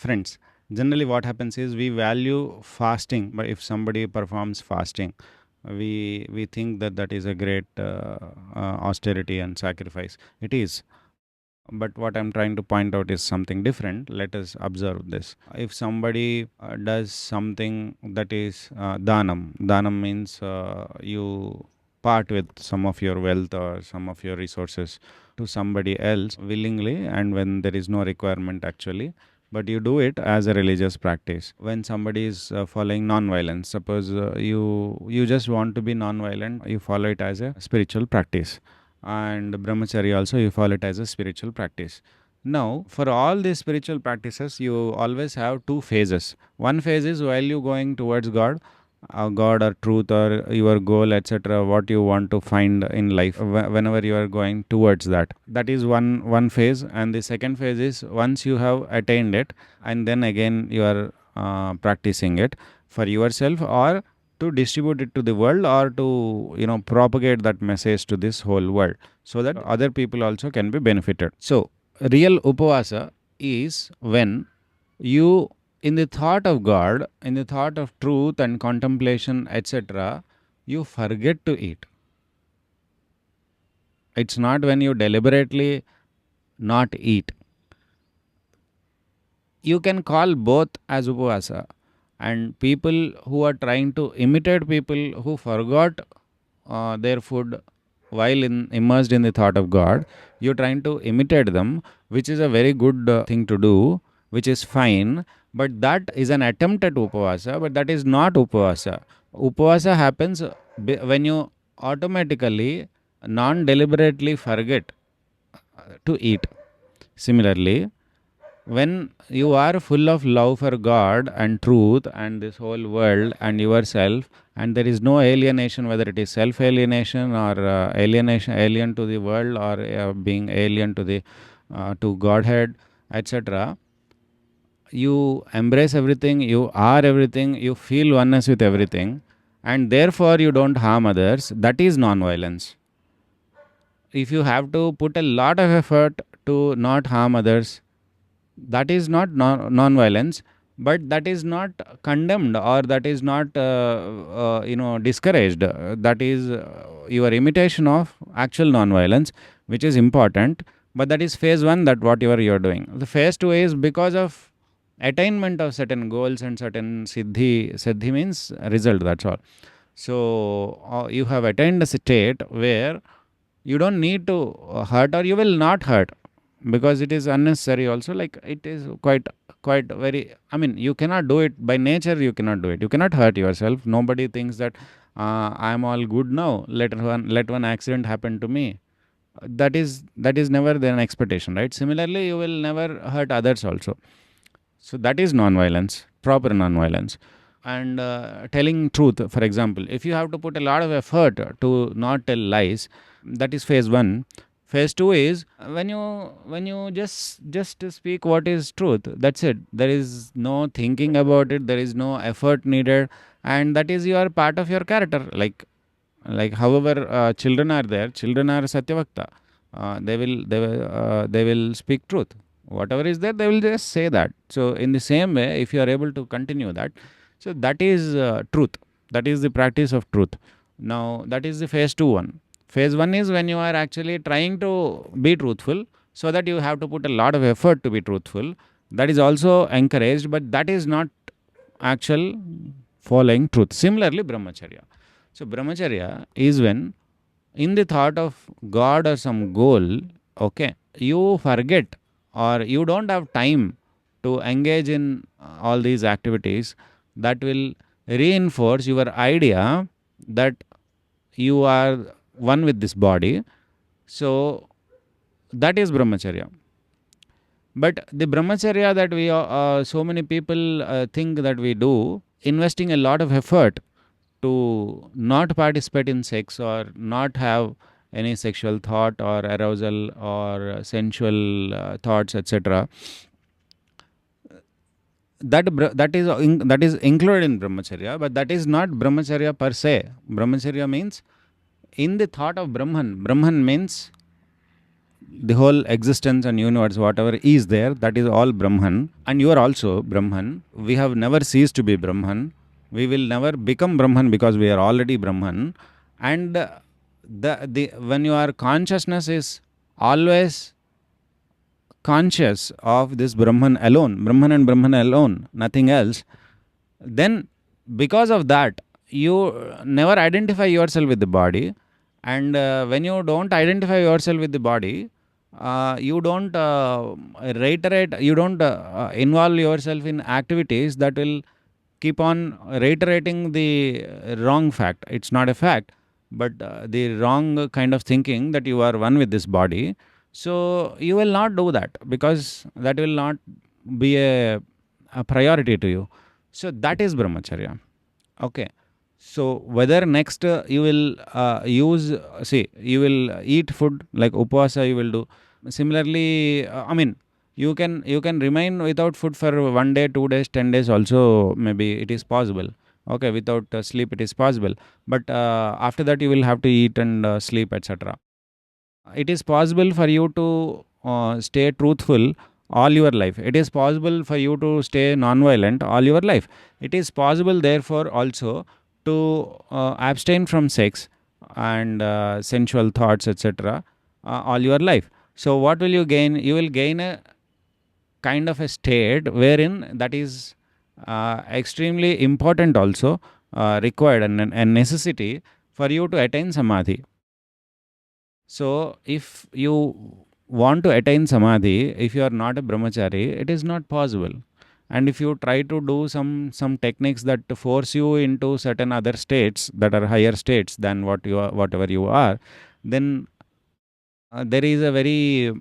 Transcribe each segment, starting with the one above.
Friends, generally what happens is we value fasting, but if somebody performs fasting, we think that that is a great austerity and sacrifice. It is, but what I'm trying to point out is something different. Let us observe this. If somebody does something that is danam means you part with some of your wealth or some of your resources to somebody else willingly, and when there is no requirement actually, but you do it as a religious practice. When somebody is following non-violence, suppose you just want to be non-violent, you follow it as a spiritual practice, and brahmacharya also you follow it as a spiritual practice. Now for all these spiritual practices you always have two phases. One phase is while you going towards god or truth or your goal, etc., what you want to find in life. Whenever you are going towards that, that is one phase. And the second phase is once you have attained it, and then again you are practicing it for yourself, or to distribute it to the world, or to propagate that message to this whole world, so that other people also can be benefited. So real upavasa is when you, in the thought of god, in the thought of truth and contemplation, etc., you forget to eat. It's not when you deliberately not eat. You can call both as upavasa. And people who are trying to imitate people who forgot their food while immersed in the thought of God, you're trying to imitate them, which is a very good thing to do, which is fine. But that is an attempt at upavasa, but that is not upavasa. Upavasa happens when you automatically, non deliberately forget to eat. Similarly, when you are full of love for God and truth and this whole world and yourself, and there is no alienation, whether it is self alienation or alienation, alien to the world, or being alien to the to Godhead, etc., you embrace everything, you are everything, you feel oneness with everything, and therefore you don't harm others. That is non-violence. If you have to put a lot of effort to not harm others, that is not non-violence, but that is not condemned, or that is not discouraged. That is your imitation of actual non-violence, which is important. But that is phase one, that whatever you are doing. The phase two is because of attainment of certain goals and certain siddhi means result, that's all. So you have attained a state where you don't need to hurt, or you will not hurt, because it is unnecessary also. Like, it is quite very, I mean, you cannot do it by nature. You cannot do it, you cannot hurt yourself. Nobody thinks that I am all good now, let one accident happen to me. That is never an expectation, right? Similarly, you will never hurt others also. So that is non-violence, proper non-violence. And telling truth, for example, if you have to put a lot of effort to not tell lies, that is phase one. Phase two is when you just speak what is truth. That's it. There is no thinking about it. There is no effort needed, and that is your part of your character. Like however children are there. Children are satyavakta. They will speak truth. Whatever is there, they will just say that. So in the same way, if you are able to continue that, so that is truth. That is the practice of truth. Now that is the phase two one. Phase one is when you are actually trying to be truthful, so that you have to put a lot of effort to be truthful. That is also encouraged, but that is not actual following truth. Similarly, brahmacharya. So brahmacharya is when, in the thought of God or some goal, okay, you forget, or you don't have time to engage in all these activities that will reinforce your idea that you are one with this body. So that is brahmacharya. But the brahmacharya that we so many people think that we do, investing a lot of effort to not participate in sex, or not have any sexual thought or arousal or sensual thoughts, etc., that is included in brahmacharya, but that is not brahmacharya per se. Brahmacharya means in the thought of Brahman. Brahman means the whole existence and universe, whatever is there, that is all Brahman, and you are also Brahman. We have never ceased to be Brahman. We will never become Brahman because we are already Brahman. And the when your consciousness is always conscious of this Brahman alone, Brahman and Brahman alone, nothing else, then because of that, you never identify yourself with the body. And when you don't identify yourself with the body, you don't reiterate, you don't involve yourself in activities that will keep on reiterating the wrong fact. It's not a fact, but the wrong kind of thinking that you are one with this body. So you will not do that because that will not be a priority to you. So that is brahmacharya. Okay. So whether next you will you will eat food like upvasa, you will do. Similarly, you can remain without food for 1 day, 2 days, 10 days also. Maybe it is possible. Okay, without sleep it is possible. But after that you will have to eat and sleep, etc. It is possible for you to stay truthful all your life. It is possible for you to stay non-violent all your life. It is possible, therefore, also to abstain from sex and sensual thoughts, etc., all your life. So, what will you gain? You will gain a kind of a state wherein that is extremely important, also required and a necessity for you to attain samadhi. So, if you want to attain samadhi, if you are not a brahmachari, it is not possible. And if you try to do some techniques that force you into certain other states that are higher states than what you are, whatever you are, then there is a very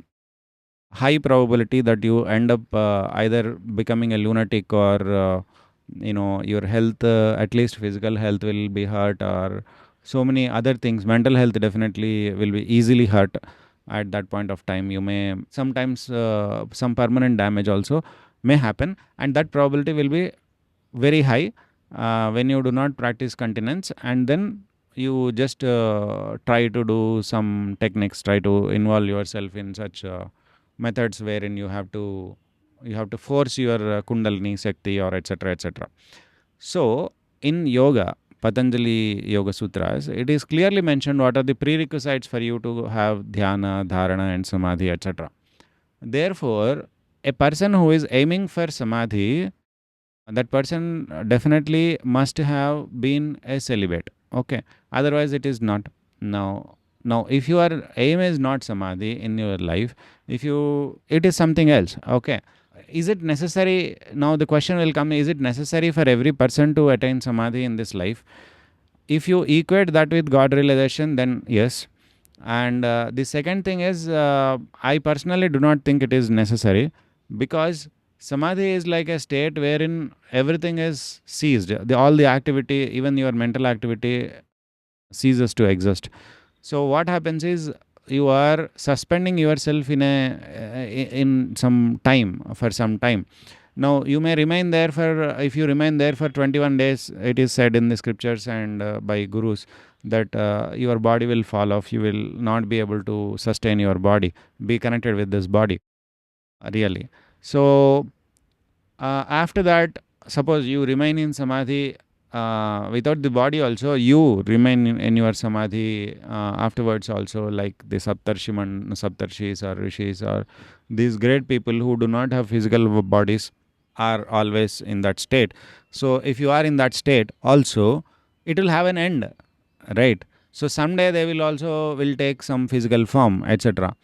high probability that you end up either becoming a lunatic, or your health, at least physical health, will be hurt, or so many other things. Mental health definitely will be easily hurt at that point of time. You may sometimes some permanent damage also may happen, and that probability will be very high when you do not practice continence, and then you just try to do some techniques, try to involve yourself in such methods wherein you have to force your kundalini shakti, or etc., etc. So in yoga, Patanjali Yoga Sutras, it is clearly mentioned what are the prerequisites for you to have dhyana, dharana, and samadhi, etc. Therefore, a person who is aiming for samadhi, that person definitely must have been a celibate. Okay, otherwise it is not. Now, if your aim is not samadhi in your life, it is something else. Okay, is it necessary? Now the question will come: is it necessary for every person to attain samadhi in this life? If you equate that with God realization, then yes. And the second thing is, I personally do not think it is necessary, because samadhi is like a state wherein everything is ceased. All the activity, even your mental activity, ceases to exist. So what happens is, you are suspending yourself in some time, for some time. Now you may remain there for, if you remain there for 21 days, it is said in the scriptures and by gurus, that your body will fall off. You will not be able to sustain your body, be connected with this body, really. So after that, suppose you remain in samadhi without the body also, you remain in your samadhi afterwards also, like the Saptarshis or Rishis, or these great people who do not have physical bodies, are always in that state. So if you are in that state also, it will have an end, right? So someday they will take some physical form, etc.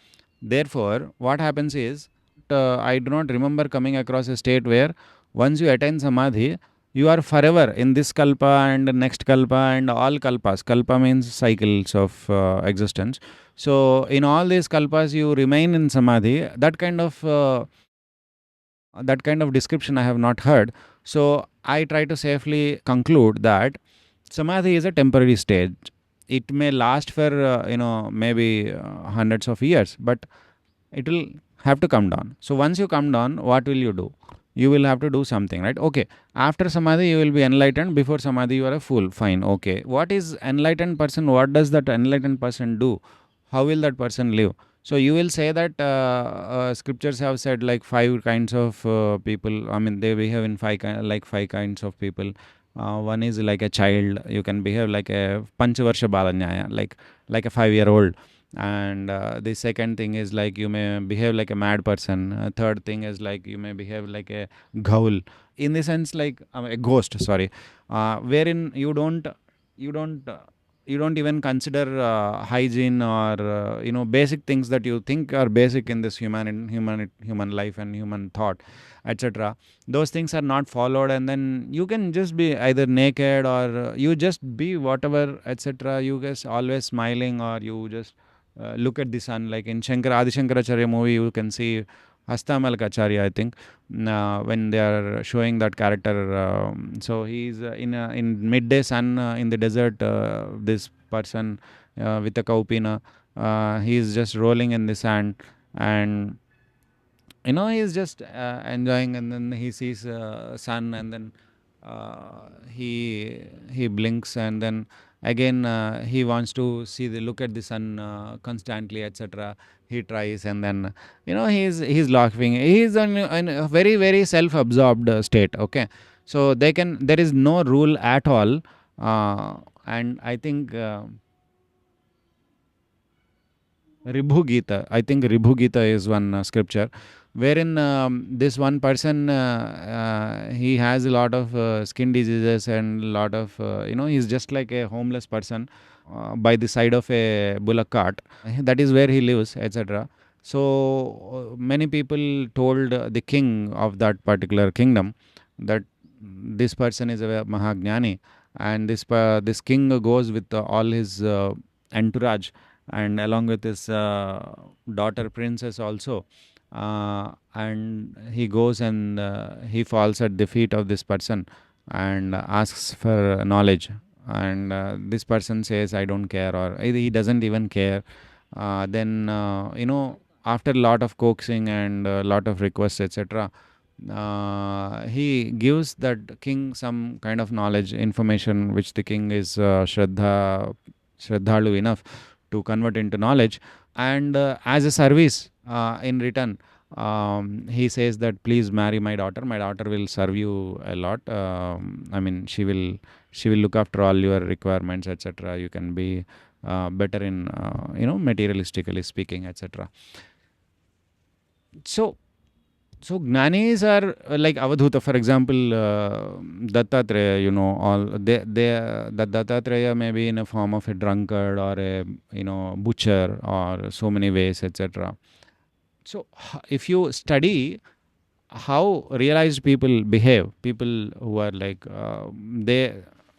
Therefore, what happens is, I do not remember coming across a state where once you attain samadhi, you are forever in this kalpa and next kalpa and all kalpas. Kalpa means cycles of existence. So in all these kalpas, you remain in samadhi. That kind of description I have not heard. So I try to safely conclude that samadhi is a temporary stage. It may last for maybe hundreds of years, but it will have to come down. So once you come down, what will you do? You will have to do something, right? Okay, after samadhi you will be enlightened. Before samadhi you are a fool. Fine, okay. What is enlightened person? What does that enlightened person do? How will that person live? So you will say that scriptures have said like five kinds of people. I mean, they behave in like five kinds of people. One is like a child. You can behave like a panchavarsha balanyaya, like a 5 year old. And the second thing is like you may behave like a mad person. Third thing is like you may behave like a ghoul. In the sense like a ghost. Sorry, wherein you don't you don't even consider hygiene or basic things that you think are basic in this human life and human thought, etc. Those things are not followed, and then you can just be either naked or you just be whatever, etc. You guys always smiling, or you just look at the sun, like in Adi Shankaracharya movie you can see Hastamalkacharya, I think, when they are showing that character. So he's in midday sun in the desert. This person with a kaupina, he's just rolling in the sand, and he's just enjoying, and then he sees sun, and then he blinks, and then again he wants to see the look at the sun constantly, etc. He tries, and then he's laughing. He's in a very very self-absorbed state. Okay, so there is no rule at all, and I think Ribhu Gita. I think Ribhu Gita is one scripture wherein this one person he has a lot of skin diseases and a lot of he's just like a homeless person by the side of a bullock cart. That is where he lives, etc. So many people told the king of that particular kingdom that this person is a Mahagnani, and this king goes with all his entourage, and along with his daughter princess also, and he goes and he falls at the feet of this person and asks for knowledge, and this person says I don't care, or either he doesn't even care. Then after a lot of coaxing and a lot of requests, etc., he gives that king some kind of knowledge information which the king is shraddhalu enough to convert into knowledge. And as a service in return, he says that please marry my daughter. My daughter will serve you a lot. I mean, she will look after all your requirements, etc. You can be better in materialistically speaking, etc. So Gnanis are like Avadhuta, for example, Dattatreya, that Dattatreya may be in a form of a drunkard or a butcher or so many ways, etc. So if you study how realized people behave, people who are like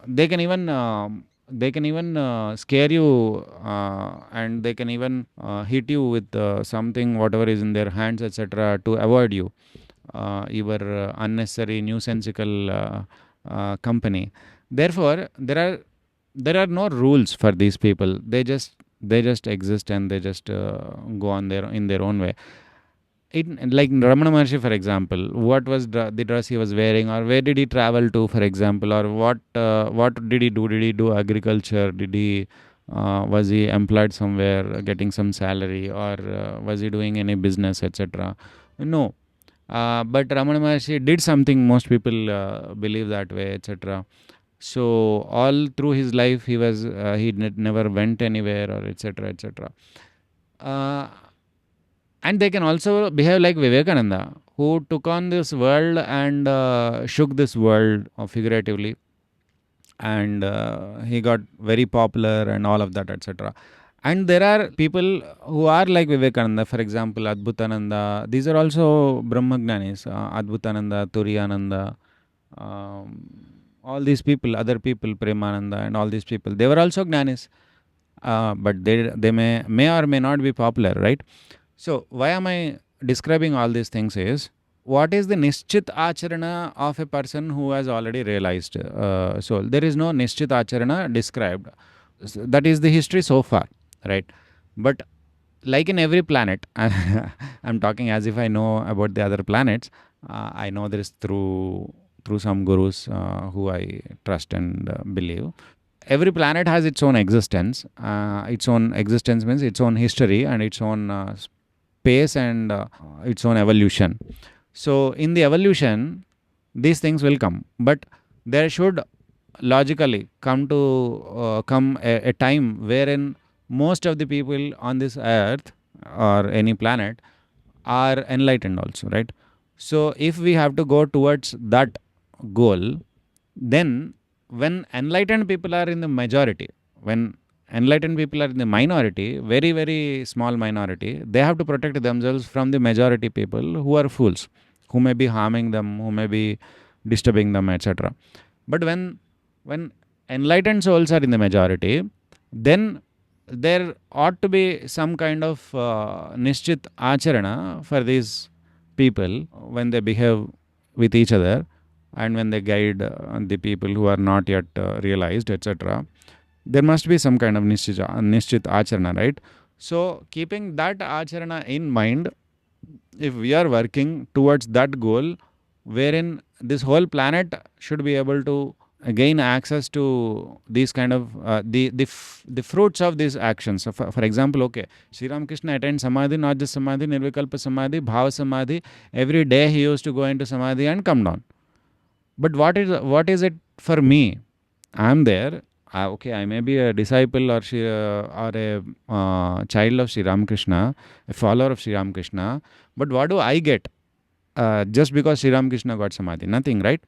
they can even scare you, and they can even hit you with something whatever is in their hands, etc., to avoid you, your unnecessary nuisanceable company. Therefore there are no rules for these people. They just exist, and they just go on in their own way. Like Ramana Maharshi, for example, what was the dress he was wearing, or where did he travel to, for example, or what did he do? Did he do agriculture? Did he was he employed somewhere, getting some salary, or was he doing any business, etc.? No, but Ramana Maharshi did something. Most people believe that way, etc. So all through his life, he never went anywhere, or etc., etc. And they can also behave like Vivekananda, who took on this world and shook this world figuratively, and he got very popular and all of that, etc. And there are people who are like Vivekananda, for example, Adbhutananda. These are also Brahmagnanis, Adbhutananda, Turiyananda, all these people, other people, Premananda, and all these people. They were also Gnanis, but they may or may not be popular, right? So why am I describing all these things is, what is the Nischit Acharana of a person who has already realized soul? There is no Nischit Acharana described. That is the history so far, right? But like in every planet, I'm talking as if I know about the other planets. I know this through some gurus who I trust and believe. every planet has its own existence. Its own existence means its own history and its own pace and its own evolution. So in the evolution, these things will come, but there should logically come a time wherein most of the people on this earth or any planet are enlightened also, right? So if we have to go towards that goal, then when enlightened people are in the majority, when enlightened people are in the minority, very very small minority, they have to protect themselves from the majority people who are fools, who may be harming them, who may be disturbing them, etc. But when enlightened souls are in the majority, then there ought to be some kind of nishchit acharana for these people when they behave with each other and when they guide the people who are not yet realized, etc. There must be some kind of nishchit acharana, right? So keeping that acharana in mind, if we are working towards that goal, wherein this whole planet should be able to gain access to these kind of the fruits of these actions. So for example, okay, Sri Ramakrishna attained samadhi, not just samadhi, nirvikalpa samadhi, bhava samadhi. Every day he used to go into samadhi and come down. But what is it for me? I'm there. Okay, I may be a disciple or a child of Sri Ramakrishna, a follower of Sri Ramakrishna. But what do I get just because Sri Ramakrishna got samadhi? Nothing, right?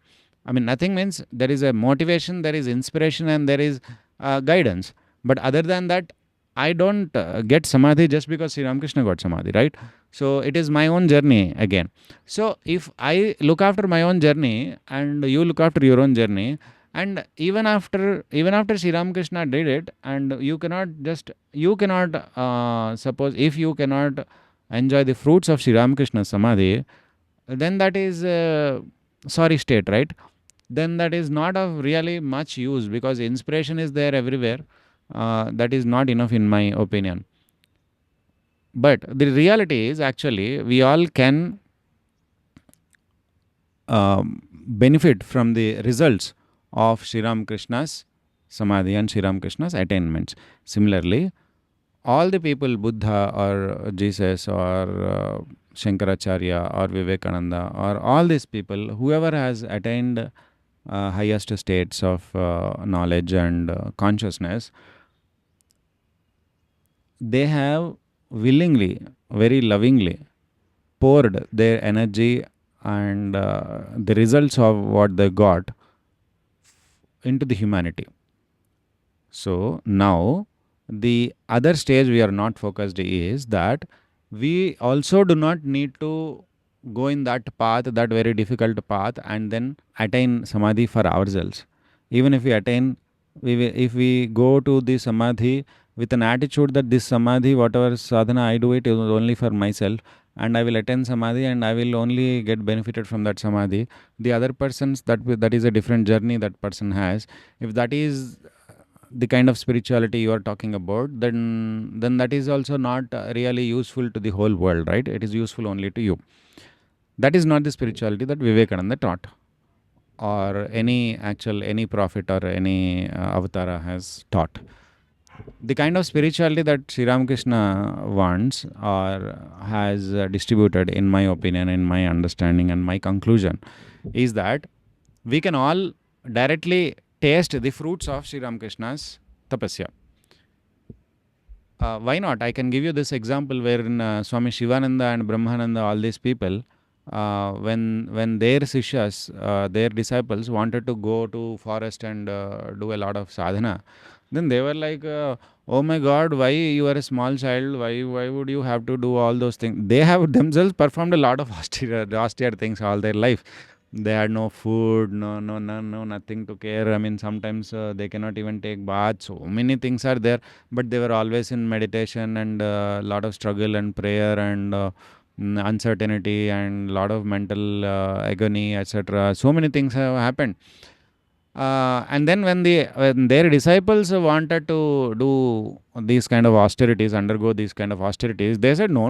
I mean, nothing means there is a motivation, there is inspiration, and there is guidance. But other than that, I don't get samadhi just because Sri Ramakrishna got samadhi, right? So it is my own journey again. So if I look after my own journey and you look after your own journey, and even after Sri Ramakrishna did it, and you cannot suppose if you cannot enjoy the fruits of Sri Ramakrishna's samadhi, then that is sorry state, right? Then that is not of really much use, because inspiration is there everywhere. That is not enough in my opinion. But the reality is, actually we all can benefit from the results of Sri Ramakrishna's samadhi and Sri Ramakrishna's attainments. Similarly, all the people, Buddha or Jesus or Shankaracharya or Vivekananda or all these people, whoever has attained highest states of knowledge and consciousness, they have willingly, very lovingly poured their energy and the results of what they got into the humanity. So now the other stage we are not focused is that we also do not need to go in that path, that very difficult path, and then attain samadhi for ourselves. Even if we attain, if we go to the samadhi with an attitude that this samadhi, whatever sadhana I do, it is only for myself, and I will attain samadhi and I will only get benefited from that samadhi. The other person's, that is a different journey that person has. If that is the kind of spirituality you are talking about, then that is also not really useful to the whole world, right? It is useful only to you. That is not the spirituality that Vivekananda taught, or any prophet or any avatara has taught. The kind of spirituality that Sri Ramakrishna wants or has distributed, in my opinion, in my understanding and my conclusion, is that we can all directly taste the fruits of Sri Ramakrishna's tapasya. Why not? I can give you this example wherein Swami Shivananda and Brahmananda, all these people, when their sishyas, their disciples wanted to go to forest and do a lot of sadhana, then they were like, oh my God, why you are a small child? Why would you have to do all those things? They have themselves performed a lot of austere things all their life. They had no food, no, nothing to care. I mean, sometimes they cannot even take bath. So many things are there, but they were always in meditation and a lot of struggle and prayer and uncertainty and a lot of mental agony, etc. So many things have happened. And then when their disciples wanted to do these kind of austerities, undergo these kind of austerities, they said, no,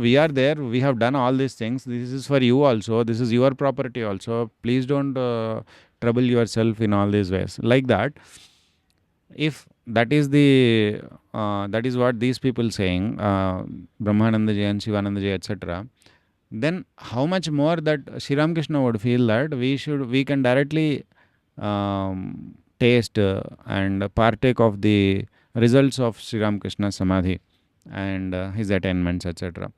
we are there, we have done all these things, this is for you also, this is your property also, please don't trouble yourself in all these ways. Like that, If that is what these people saying, Brahmananda Jay and Shivananda Jay, etc., then how much more that Sri Ramakrishna would feel that we can directly taste and partake of the results of Sri Ramakrishna Samadhi and his attainments, etc.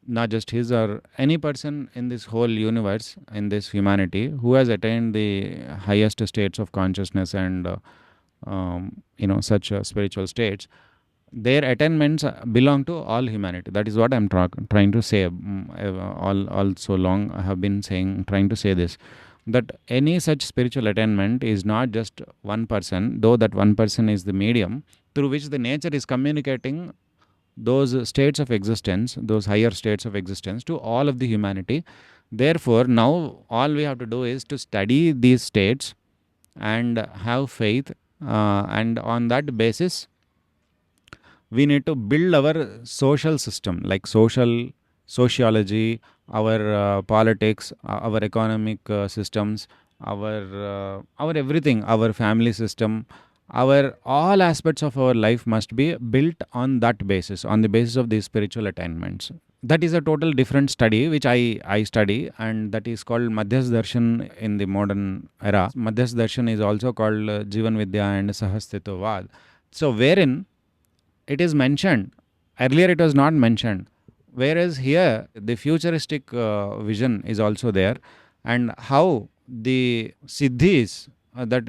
Not just his, or any person in this whole universe, in this humanity, who has attained the highest states of consciousness and such spiritual states, their attainments belong to all humanity. That is what I'm trying to say. All so long I have been trying to say this, that any such spiritual attainment is not just one person, though that one person is the medium through which the nature is communicating those states of existence, those higher states of existence, to all of the humanity. Therefore, now all we have to do is to study these states and have faith, and on that basis we need to build our social system, like sociology, our politics, our economic systems, our everything, our family system, our all aspects of our life must be built on that basis, on the basis of these spiritual attainments. That is a total different study which I study, and that is called Madhyas Darshan in the modern era. Madhyas Darshan is also called Jivan Vidya and Sahastitovad. So wherein it is mentioned, earlier it was not mentioned, whereas here the futuristic vision is also there, and how the siddhis that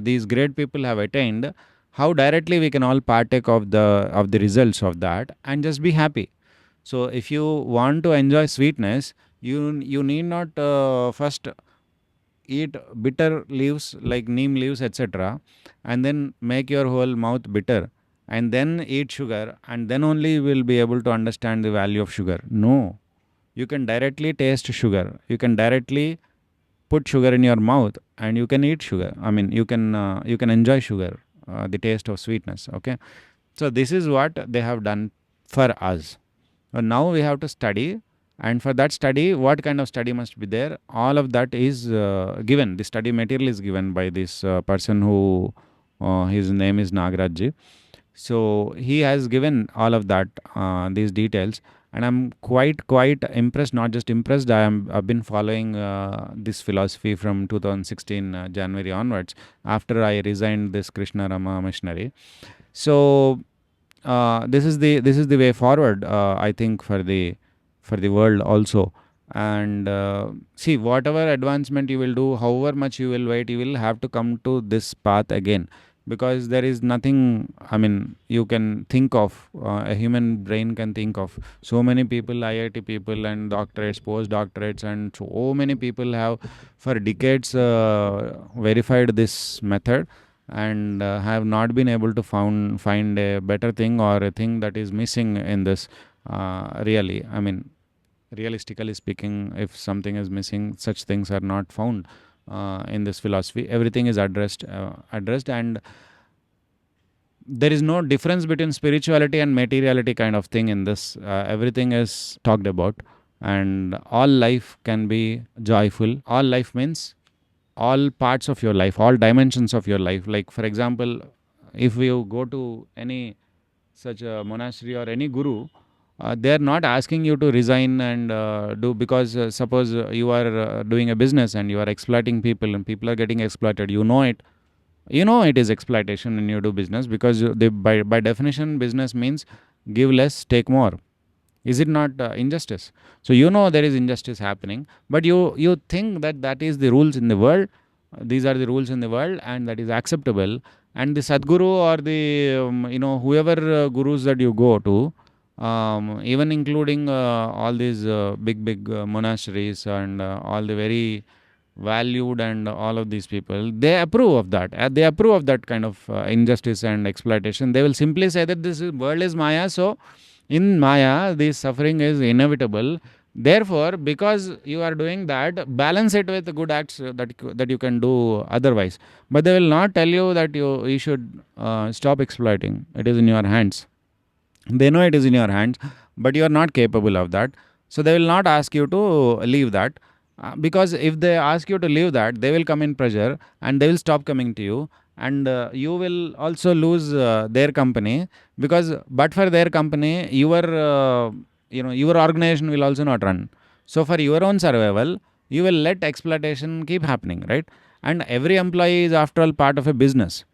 these great people have attained, how directly we can all partake of the results of that and just be happy. So if you want to enjoy sweetness, you need not first eat bitter leaves like neem leaves, etc., and then make your whole mouth bitter, and then eat sugar, and then only you will be able to understand the value of sugar. No, you can directly taste sugar, you can directly put sugar in your mouth, and you can eat sugar. I mean, you can enjoy sugar, the taste of sweetness. Okay, so this is what they have done for us. Now we have to study, and for that study, what kind of study must be there? All of that is given. The study material is given by this person who his name is Nagaraj. So he has given all of that, these details, and I'm quite impressed. Not just impressed, I've been following this philosophy from 2016 January onwards, after I resigned this Krishna Rama missionary. So this is the way forward, I think, for the world also. And see, whatever advancement you will do, however much you will wait, you will have to come to this path again, because there is nothing, I mean, you can think of, a human brain can think of so many people, IIT people and doctorates, post doctorates, and so many people have for decades verified this method, and have not been able to find a better thing, or a thing that is missing in this. Really, I mean, realistically speaking, if something is missing, such things are not found in this philosophy. Everything is addressed, and there is no difference between spirituality and materiality kind of thing in this. Everything is talked about, and all life can be joyful. All life means all parts of your life, all dimensions of your life. Like, for example, if you go to any such a monastery or any guru, they are not asking you to resign and do, because suppose you are doing a business and you are exploiting people, and people are getting exploited, it is exploitation when you do business, because by definition business means give less, take more. Is it not injustice? So there is injustice happening, but you think that is the rules in the world. These are the rules in the world, and that is acceptable. And the Sadguru, or the whoever gurus that you go to, even including all these big monasteries, and all the very valued, and all of these people, they approve of that. They approve of that kind of injustice and exploitation. They will simply say that this world is Maya, so in Maya, this suffering is inevitable. Therefore, because you are doing that, balance it with good acts that you can do otherwise. But they will not tell you that you should stop exploiting. It is in your hands. They know it is in your hands, but you are not capable of that. So they will not ask you to leave that, because if they ask you to leave that, they will come in pressure, and they will stop coming to you, and you will also lose their company, because but for their company, your organization will also not run. So for your own survival, you will let exploitation keep happening, right? And every employee is after all part of a business,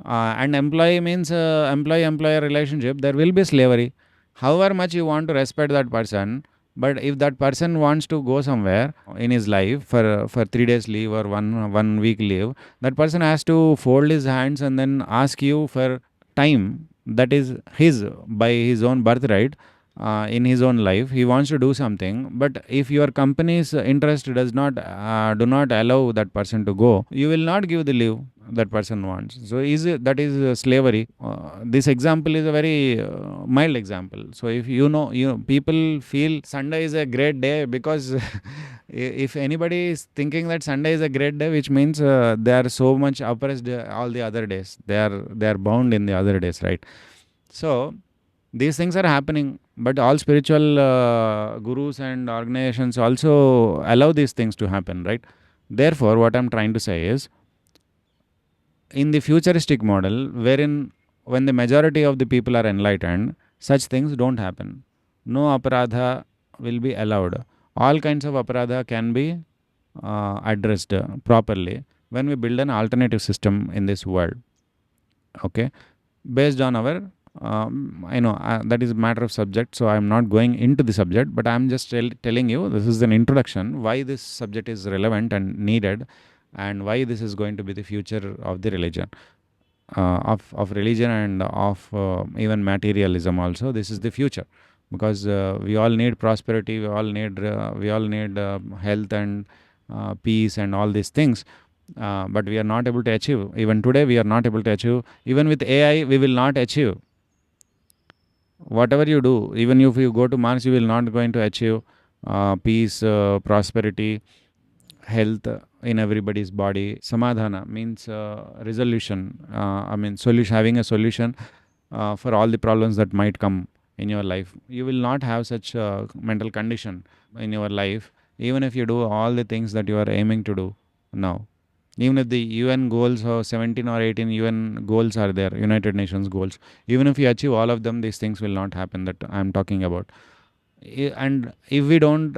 and employee means employee employer relationship. There will be slavery, however much you want to respect that person. But if that person wants to go somewhere in his life for 3 days leave or one week leave, that person has to fold his hands and then ask you for time that is his by his own birthright. In his own life he wants to do something, but if your company's interest does not do not allow that person to go, you will not give the leave that person wants. So that is slavery. This example is a very mild example. So if people feel Sunday is a great day because if anybody is thinking that Sunday is a great day, which means they are so much oppressed all the other days. They are bound in the other days, right? So these things are happening, but all spiritual gurus and organizations also allow these things to happen, right? Therefore, what I'm trying to say is, in the futuristic model, wherein when the majority of the people are enlightened, such things don't happen. No aparadha will be allowed. All kinds of aparadha can be addressed properly when we build an alternative system in this world. Okay, based on our that is a matter of subject, so I'm not going into the subject, but I'm just telling you this is an introduction why this subject is relevant and needed, and why this is going to be the future of the religion, of religion, and of even materialism also. This is the future, because we all need prosperity, we all need health and peace and all these things, but we are not able to achieve. Even today we are not able to achieve. Even with AI we will not achieve. Whatever you do, even if you go to Mars, you will not going to achieve peace, prosperity, health in everybody's body. Samadhana means resolution. Solution, having a solution for all the problems that might come in your life. You will not have such mental condition in your life, even if you do all the things that you are aiming to do now. Even if the UN goals, or 17 or 18 UN goals are there, United Nations goals, even if you achieve all of them, these things will not happen that I'm talking about. And if we don't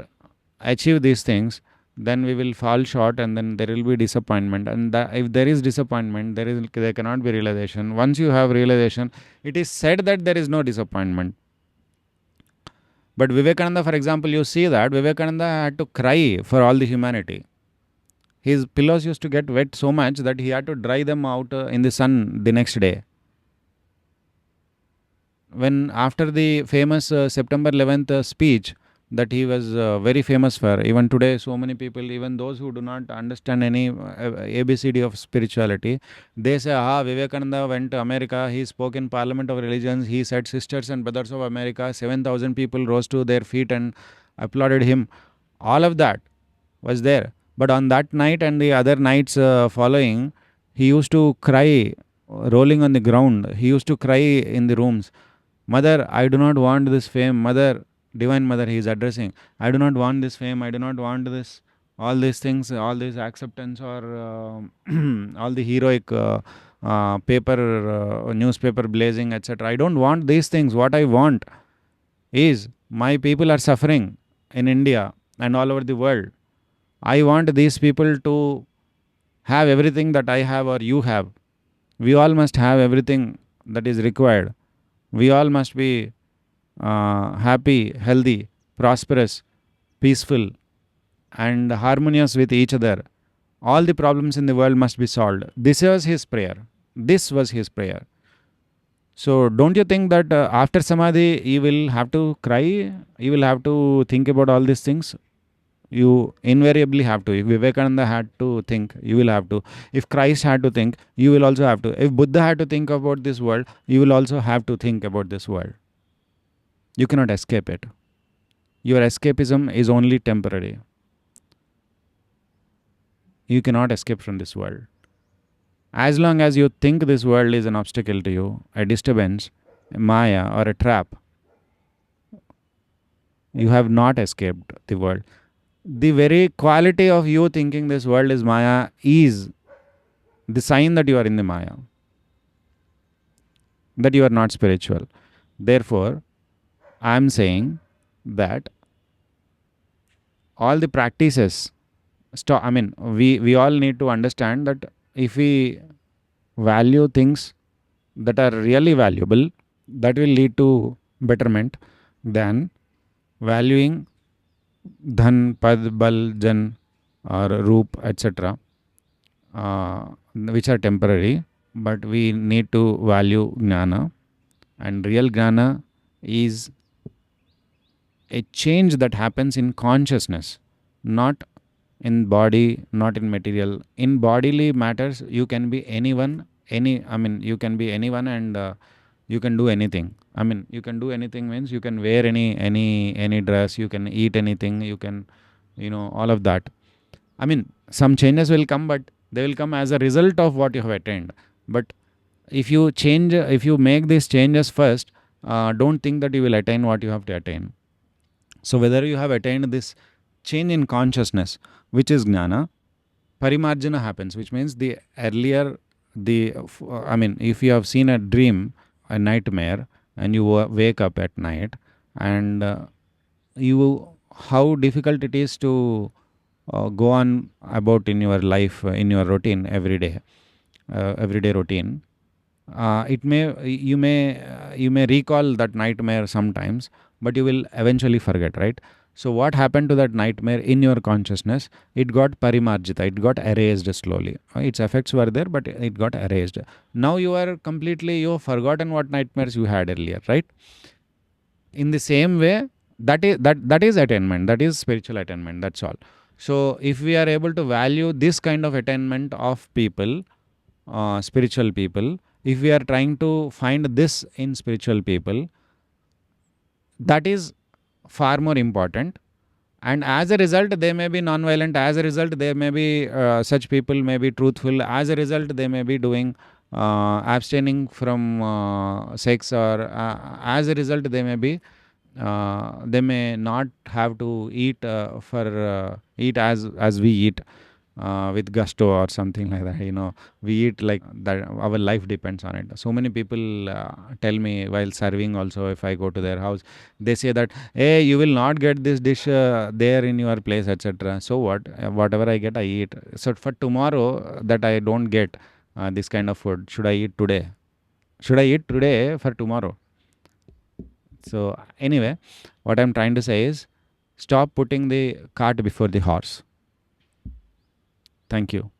achieve these things, then we will fall short, and then there will be disappointment. And if there is disappointment, there cannot be realization. Once you have realization, it is said that there is no disappointment. But Vivekananda, for example, you see that Vivekananda had to cry for all the humanity. His pillows used to get wet so much that he had to dry them out in the sun the next day. When after the famous September 11th speech that he was very famous for, even today so many people, even those who do not understand any ABCD of spirituality, they say, Vivekananda went to America, he spoke in Parliament of Religions, he said sisters and brothers of America, 7,000 people rose to their feet and applauded him. All of that was there. But on that night and the other nights following, he used to cry, rolling on the ground. He used to cry in the rooms. Mother, I do not want this fame. Mother, Divine Mother, he is addressing. I do not want this fame. I do not want this, all these things, all this acceptance, or all the heroic newspaper blazing, etc. I don't want these things. What I want is my people are suffering in India and all over the world. I want these people to have everything that I have or you have. We all must have everything that is required. We all must be happy, healthy, prosperous, peaceful, and harmonious with each other. All the problems in the world must be solved. This was his prayer. This was his prayer. So, don't you think that after Samadhi, you will have to cry? You will have to think about all these things? You invariably have to. If Vivekananda had to think, you will have to. If Christ had to think, you will also have to. If Buddha had to think about this world, you will also have to think about this world. You cannot escape it. Your escapism is only temporary. You cannot escape from this world. As long as you think this world is an obstacle to you, a disturbance, a maya, or a trap, you have not escaped the world. The very quality of you thinking this world is maya is the sign that you are in the Maya, that you are not spiritual. Therefore, I am saying that all the practices stop. I mean, we all need to understand that if we value things that are really valuable, that will lead to betterment than valuing dhan, pad, bal, jan, or roop, etc., which are temporary. But we need to value gnana, and real gnana is a change that happens in consciousness, not in body, not in material. In bodily matters, you can be anyone, you can be anyone, and you can do anything. I mean, you can do anything means you can wear any dress, you can eat anything, you can, all of that. I mean, some changes will come, but they will come as a result of what you have attained. But if you make these changes first, don't think that you will attain what you have to attain. So whether you have attained this change in consciousness, which is gnana, parimarjana happens, which means the earlier if you have seen a dream, a nightmare, and you wake up at night, and you how difficult it is to go on about in your life, in your routine everyday routine. It may you may recall that nightmare sometimes, but you will eventually forget, right? So what happened to that nightmare in your consciousness? It got parimarjita, it got erased slowly. Its effects were there, but it got erased. Now you have forgotten what nightmares you had earlier, right? In the same way, that is attainment, that is spiritual attainment, that's all. So if we are able to value this kind of attainment of people, spiritual people, if we are trying to find this in spiritual people, that is far more important. And as a result, they may be non-violent. As a result, they may be such people may be truthful. As a result, they may be doing abstaining from sex, or as a result, they may not have to eat eat as we eat, with gusto or something like that. We eat like that, our life depends on it. So many people tell me while serving also, if I go to their house, they say that, hey, you will not get this dish there in your place, etc. So what? Whatever I get, I eat. So for tomorrow, that I don't get this kind of food, should I eat today? Should I eat today for tomorrow? So anyway, what I'm trying to say is, stop putting the cart before the horse. Thank you.